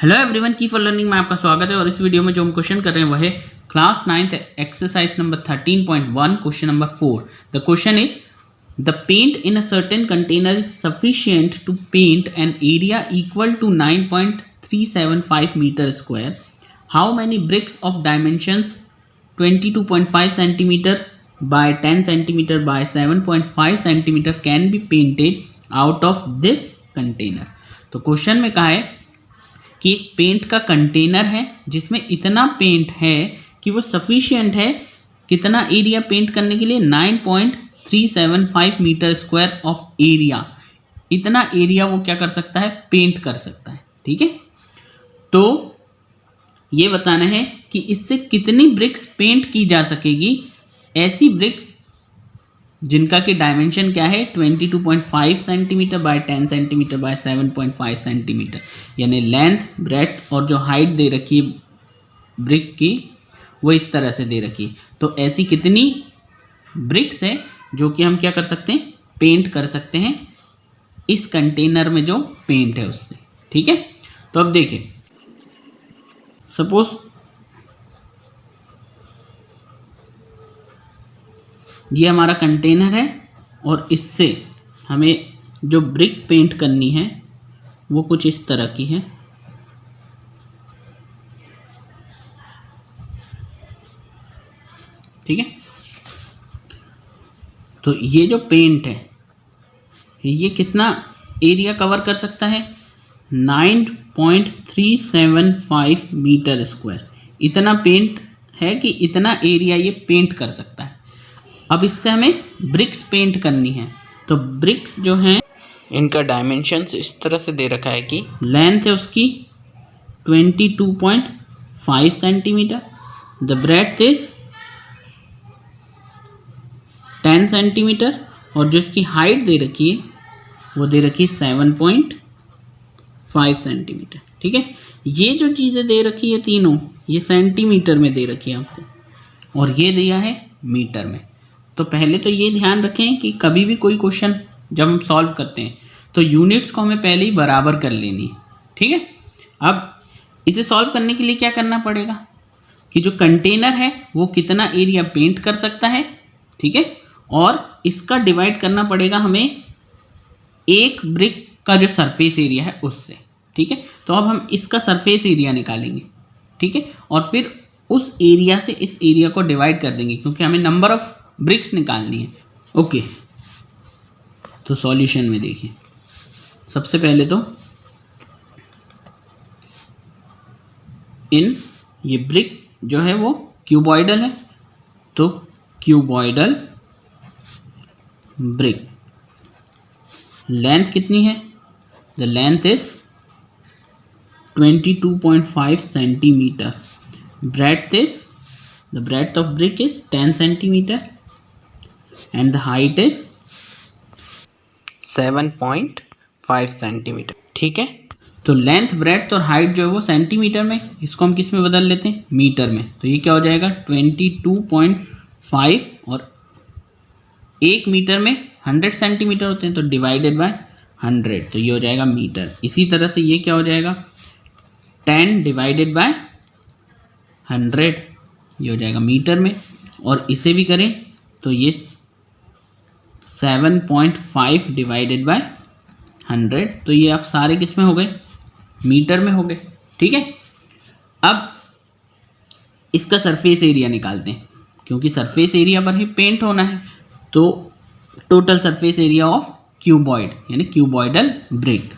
Hello everyone, की for learning में आपका स्वागत है। और इस वीडियो में जो हम क्वेश्चन कर रहे हैं वह है class 9th exercise number 13.1 question number 4। The question is the paint in a certain container is sufficient to paint an area equal to 9.375 metre square. How many bricks of dimensions 22.5 centimetre by 10 centimetre by 7.5 centimetre can be painted out of this container. तो question में कहा है कि एक paint का container है जिसमें इतना पेंट है कि वो सफिशिएंट है कितना एरिया पेंट करने के लिए 9.375 मीटर स्क्वायर ऑफ एरिया। इतना एरिया वो क्या कर सकता है, पेंट कर सकता है। ठीक है, तो ये बताना है कि इससे कितनी ब्रिक्स पेंट की जा सकेगी। ऐसी ब्रिक्स जिनका कि डायमेंशन क्या है 22.5 centimetre by 10 centimetre by 7.5 centimetre, यानी लेंथ, ब्रेड्थ और जो हाइट दे रखी है ब्रिक की वो इस तरह से दे रखी है। तो ऐसी कितनी ब्रिक्स है जो कि हम क्या कर सकते हैं, पेंट कर सकते हैं इस कंटेनर में जो पेंट है उससे। ठीक है, तो अब देखिए, सपोज ये हमारा कंटेनर है और इससे हमें जो ब्रिक पेंट करनी है वो कुछ इस तरह की है। ठीक है, तो ये जो पेंट है ये कितना एरिया कवर कर सकता है, 9.375 मीटर स्क्वायर। इतना पेंट है कि इतना एरिया ये पेंट कर सकता है। अब इससे हमें ब्रिक्स पेंट करनी है। तो ब्रिक्स जो हैं इनका डायमेंशंस इस तरह से दे रखा है कि लेंथ है उसकी 22.5 centimetre, the breadth is 10 centimetre और जो इसकी हाइट दे रखी है वो दे रखी है 7.5 सेंटीमीटर। ठीक है, ये जो चीज़ें दे रखी है तीनों ये सेंटीमीटर में दे रखी है आपको और ये दिया है मीटर में। तो पहले तो ये ध्यान रखें कि कभी भी कोई क्वेश्चन जब हम सॉल्व करते हैं तो यूनिट्स को हमें पहले ही बराबर कर लेनी है। ठीक है, अब इसे सॉल्व करने के लिए क्या करना पड़ेगा कि जो कंटेनर है वो कितना एरिया पेंट कर सकता है। ठीक है, और इसका डिवाइड करना पड़ेगा हमें एक ब्रिक का जो सरफेस एरिया है उससे। ठीक है, तो अब हम इसका सरफेस एरिया निकालेंगे। ठीक है, और फिर उस एरिया से इस एरिया को डिवाइड कर देंगे क्योंकि हमें नंबर ऑफ ब्रिक्स निकालनी है। ओके, तो सॉल्यूशन में देखिए, सबसे पहले तो इन ये ब्रिक जो है वो क्यूबॉइडल है, तो क्यूबॉइडल ब्रिक लेंथ कितनी है, the length is 22.5 centimetre, breadth is the breadth of brick is 10 centimeter and the height is 7.5 centimetre. ठीक है, तो लेंथ, ब्रेड्थ और हाइट जो है वो सेंटीमीटर में, इसको हम किस में बदल लेते हैं, मीटर में। तो ये क्या हो जाएगा 22.5 और 1 मीटर में 100 सेंटीमीटर होते हैं तो डिवाइडेड बाय 100, तो ये हो जाएगा मीटर। इसी तरह से ये क्या हो जाएगा 10 डिवाइडेड बाय 100, ये हो जाएगा मीटर में। और इसे भी करें तो ये 7.5 डिवाइडेड बाय 100, तो ये आप सारे किस में हो गए, मीटर में हो गए। ठीक है, अब इसका सरफेस एरिया निकालते हैं क्योंकि सरफेस एरिया पर ही पेंट होना है। तो total surface area of cuboid यानी cuboidal brick,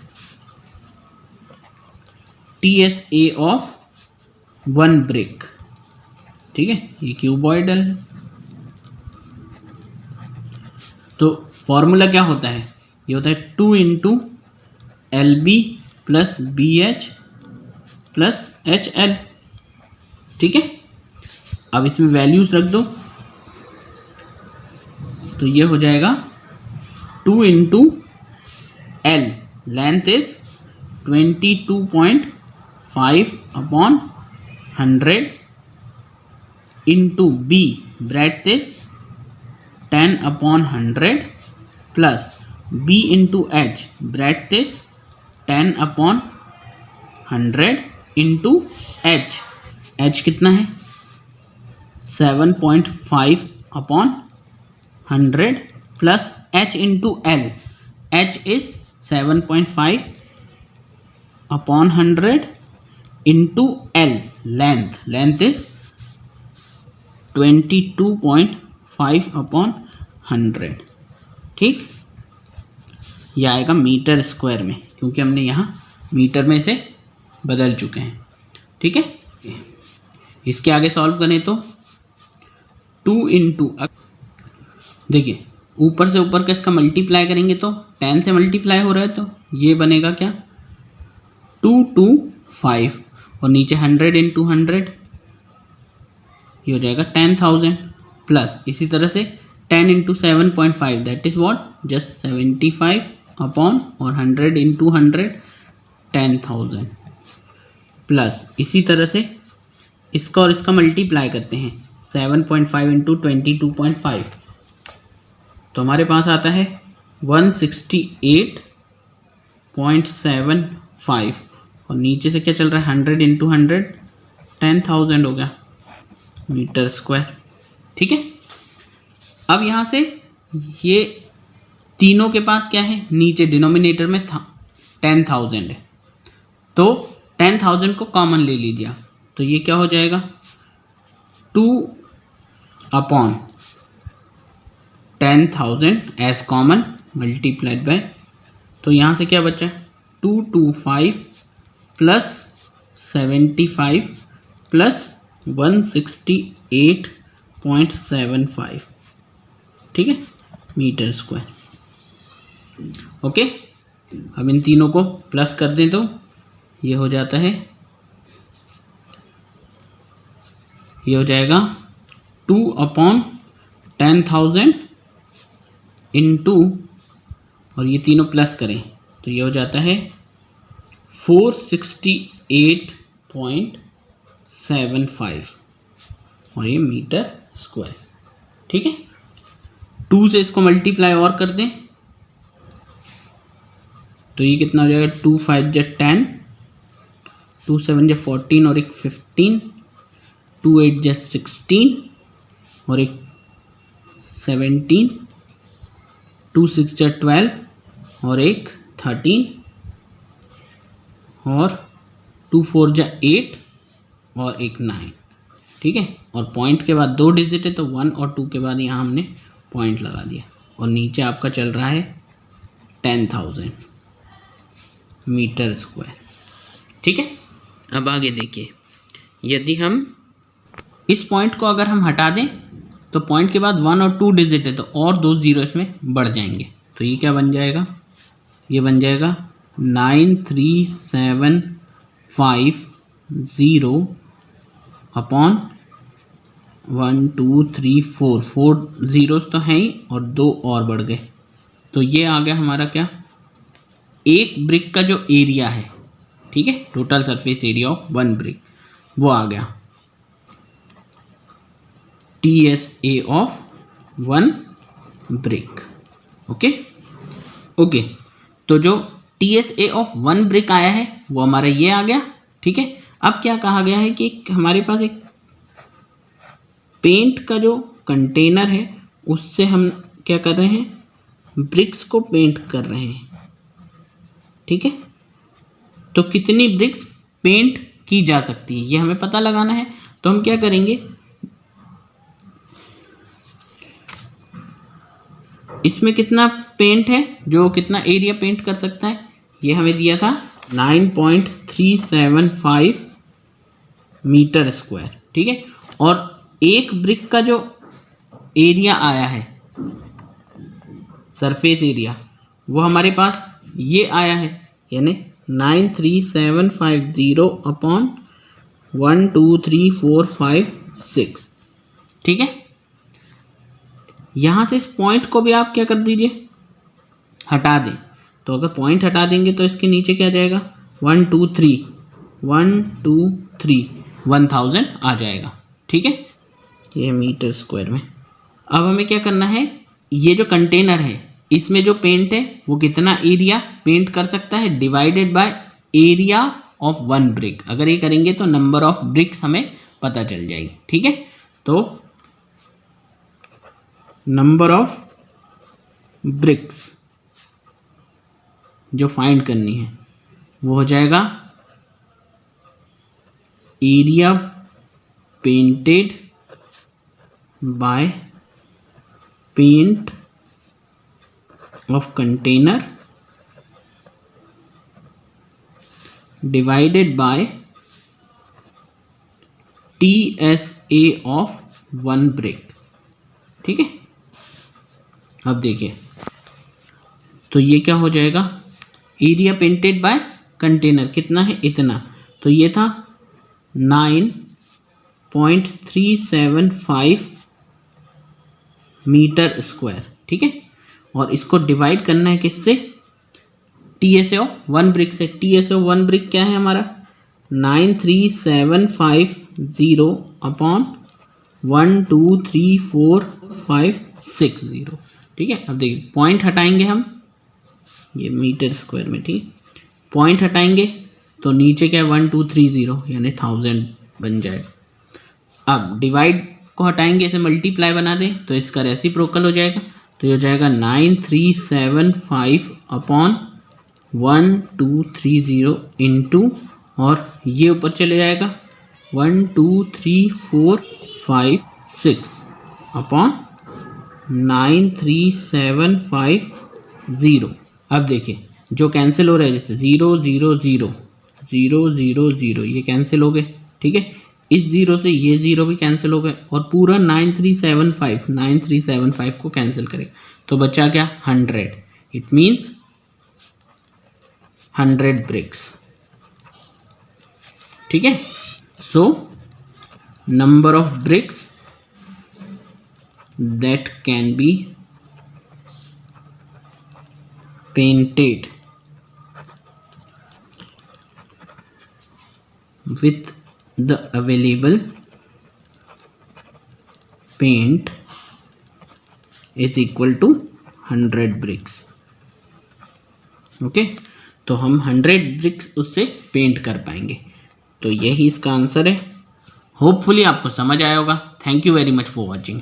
TSA of 1 brick. ठीक है, ये क्यूबॉइडल है। तो फॉर्मूला क्या होता है, ये होता है 2 into LB plus BH plus HL। ठीक है, अब इसमें वैल्यूज रख दो तो ये हो जाएगा 2 into L, length is 22.5 upon 100 into B, breadth is 10 upon 100 plus B into H, breadth is 10 upon 100 into H, H कितना है 7.5 upon 100 plus H into L, H is 7.5 upon 100 into L, length is 22.5 upon 100। ठीक, यह आएगा metre square में, क्योंकि हमने यहाँ metre में से बदल चुके हैं। ठीक है, इसके आगे सॉल्व करें तो 2 इंटू, देखिए ऊपर से ऊपर का इसका मल्टीप्लाई करेंगे तो 10 से मल्टीप्लाई हो रहा है, तो ये बनेगा क्या 225, और नीचे 100 इंटू 100 ये हो जाएगा 10,000, प्लस इसी तरह से 10 into 7.5 that is what just 75 upon और 100 इंटू 100 10,000, प्लस इसी तरह से इसका और इसका मल्टीप्लाई करते हैं 7.5 इंटू 22.5, तो हमारे पास आता है 168.75, और नीचे से क्या चल रहा है 100 इंटू 100 10,000 हो गया मीटर स्क्वायर। ठीक है, अब यहाँ से ये तीनों के पास क्या है, नीचे डिनोमिनेटर में 10,000 है, तो 10,000 को कॉमन ले लीजिए, तो ये क्या हो जाएगा 2 upon 10,000 as common multiplied by, तो यहाँ से क्या बचा 225 प्लस 75 प्लस 168.75, ठीक है मीटर स्क्वायर। ओके, अब इन तीनों को प्लस कर दें तो ये हो जाता है, ये हो जाएगा 2 अपॉन 10,000 इंटू, और ये तीनों प्लस करें तो ये हो जाता है 468.75 और ये मीटर स्क्वायर। ठीक है, 2 से इसको मल्टीप्लाई और कर दें तो ये कितना हो जाएगा 2 5 जा 10, 2 7 जा 14 और एक 15, 2 8 जा 16 और एक 17, 2 6 जा 12 और एक 13 और 2 4 जा 8 और एक 9। ठीक है, और पॉइंट के बाद 2 डिजिट है तो 1 और 2 के बाद यहाँ हमने पॉइंट लगा दिया, और नीचे आपका चल रहा है 10,000 मीटर स्क्वायर। ठीक है, अब आगे देखिए, यदि हम इस पॉइंट को अगर हम हटा दें तो पॉइंट के बाद 1 और 2 डिजिट है तो और 2 जीरो इसमें बढ़ जाएंगे, तो ये क्या बन जाएगा, ये बन जाएगा 9375 अपॉन 1 2 3 4, 4 जीरोस तो हैं ही और 2 और बढ़ गए, तो ये आ गया हमारा क्या, एक ब्रिक का जो एरिया है, ठीक है total surface area of 1 brick, वो आ गया TSA of 1 brick. Okay okay, तो जो TSA ऑफ 1 ब्रिक आया है वो हमारा ये आ गया। ठीक है, अब क्या कहा गया है कि हमारे पास एक पेंट का जो कंटेनर है उससे हम क्या कर रहे हैं, ब्रिक्स को पेंट कर रहे हैं। ठीक है, तो कितनी ब्रिक्स पेंट की जा सकती है ये हमें पता लगाना है, तो हम क्या करेंगे, इसमें कितना पेंट है, जो कितना एरिया पेंट कर सकता है, ये हमें दिया था 9.375 मीटर स्क्वायर। ठीक है, और एक ब्रिक का जो एरिया आया है सरफेस एरिया वो हमारे पास ये आया है, यानी 93750 अपॉन 1 2 3 4 5 6। ठीक है, यहाँ से इस पॉइंट को भी आप क्या कर दीजिए, हटा दें, तो अगर पॉइंट हटा देंगे तो इसके नीचे क्या जाएगा 1 2 3 1 2 3 1000 आ जाएगा। ठीक है, ये मीटर स्क्वायर में। अब हमें क्या करना है, ये जो कंटेनर है इसमें जो पेंट है वो कितना एरिया पेंट कर सकता है, divided by area of 1 brick. अगर ये करेंगे तो नंबर ऑफ ब्रिक्स हमें पता चल जाएगी। ठीक है, तो नंबर ऑफ ब्रिक्स जो फाइंड करनी है वो हो जाएगा area painted by paint of container divided by TSA of 1 brick. ठीक है, अब देखिए तो ये क्या हो जाएगा, एरिया पेंटेड बाय कंटेनर कितना है, इतना, तो ये था 9.375 मीटर स्क्वायर। ठीक है, और इसको डिवाइड करना है किससे, TSA ऑफ 1 ब्रिक से। TSA ऑफ 1 ब्रिक क्या है हमारा, 93750 अपॉन 1234560। ठीक है, अब देखिए पॉइंट हटाएंगे हम, ये मीटर स्क्वायर में, ठीक, पॉइंट हटाएंगे तो नीचे क्या है 1230 यानी 1000 बन जाएगा। अब डिवाइड को हटाएंगे, इसे मल्टीप्लाई बना दें तो इसका रेसिप्रोकल हो जाएगा, तो ये हो जाएगा 9375 अपॉन 1230 इंटू, और ये ऊपर चले जाएगा 1234560 अपॉन 93750। अब देखिए जो कैंसिल हो रहा है, जैसे 0 0 0 0 0 0 ये कैंसिल हो गए। ठीक है, इस 0 से ये 0 भी कैंसिल हो गए, और पूरा 9375 को कैंसिल करें तो बचा क्या 100। It means 100 bricks. ठीक है, so number of bricks that can be painted with the available paint is equal to 100 bricks। Okay, तो हम 100 ब्रिक्स उससे पेंट कर पाएंगे। तो यही इसका आंसर है। होपफुली आपको समझ आया होगा। Thank you very much for watching.